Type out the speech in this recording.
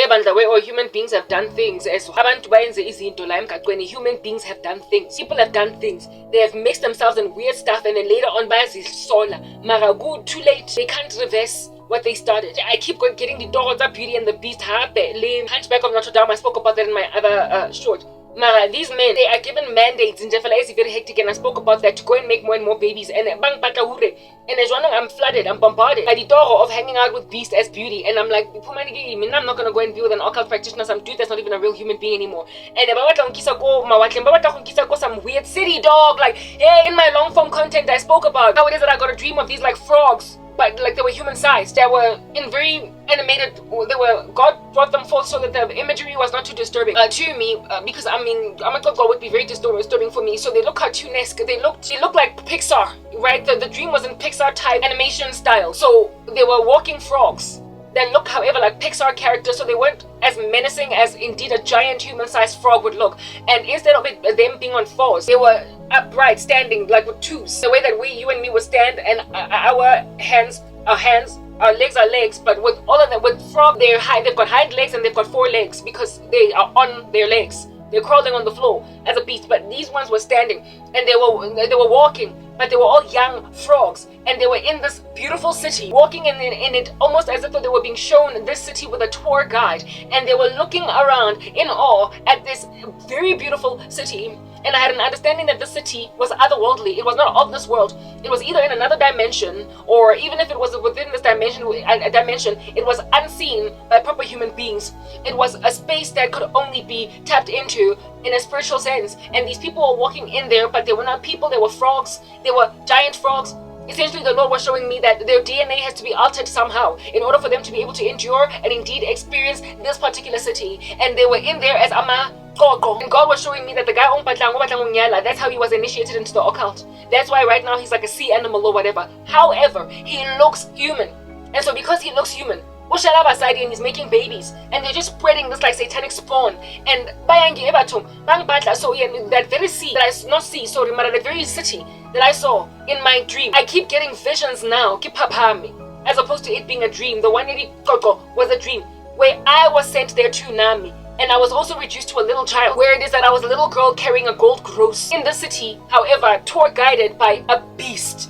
Bandla, where all human beings have done things. As abantu bayenze izinto la emgaqweni, human beings have done things. People have done things. They have mixed themselves in weird stuff and then later on bayazisola. Mara good, too late. They can't reverse what they started. I keep getting the dogs of Beauty and the Beast, Hunchback of Notre Dame. I spoke about that in my other short. Mara, these men, they are given mandates in Jeffala is very hectic, and I spoke about that, to go and make more and more babies. And bang patahure. And as I'm flooded, I'm bombarded by the dog of hanging out with Beast as Beauty. And I'm like, I'm not gonna go and be with an occult practitioner, some dude that's not even a real human being anymore. And some weird city dog, like, hey, in my long form content I spoke about how it is that I got a dream of these like frogs. But like they were human sized. They were in very animated. God brought them forth so that the imagery was not too disturbing to me, because I thought God would be very disturbing for me. So they look cartoonesque. They look like Pixar, right? The dream was in Pixar type animation style. So they were walking frogs that look, however, like Pixar characters. So they weren't as menacing as indeed a giant human-sized frog would look. And instead of them being on fours, they were upright, standing like with twos. The way that you and me would stand, and our legs are legs, but with all of them, with frog, they've got hind legs and they've got four legs because they are on their legs. They're crawling on the floor as a beast, but these ones were standing and they were walking, but they were all young frogs, and they were in this beautiful city, walking in it almost as if they were being shown this city with a tour guide, and they were looking around in awe at this very beautiful city. And I had an understanding that the city was otherworldly. It was not of this world. It was either in another dimension, or even if it was within this dimension, it was unseen by proper human beings. It was a space that could only be tapped into in a spiritual sense. And these people were walking in there, but they were not people. They were frogs. They were giant frogs. Essentially, the Lord was showing me that their DNA has to be altered somehow in order for them to be able to endure and indeed experience this particular city. And they were in there as Ama Gogo. And God was showing me that the guy that's how he was initiated into the occult. That's why right now he's like a sea animal or whatever. However, he looks human. And so because he looks human, Ushalaba side and he's making babies, and they're just spreading this like satanic spawn. And bayangi ebatum bang batla. So in that very sea that that very city that I saw in my dream, I keep getting visions now, as opposed to it being a dream. The 180 Koko was a dream where I was sent there to Nami. And I was also reduced to a little child, where it is that I was a little girl carrying a gold gross in the city, however, tour guided by a beast.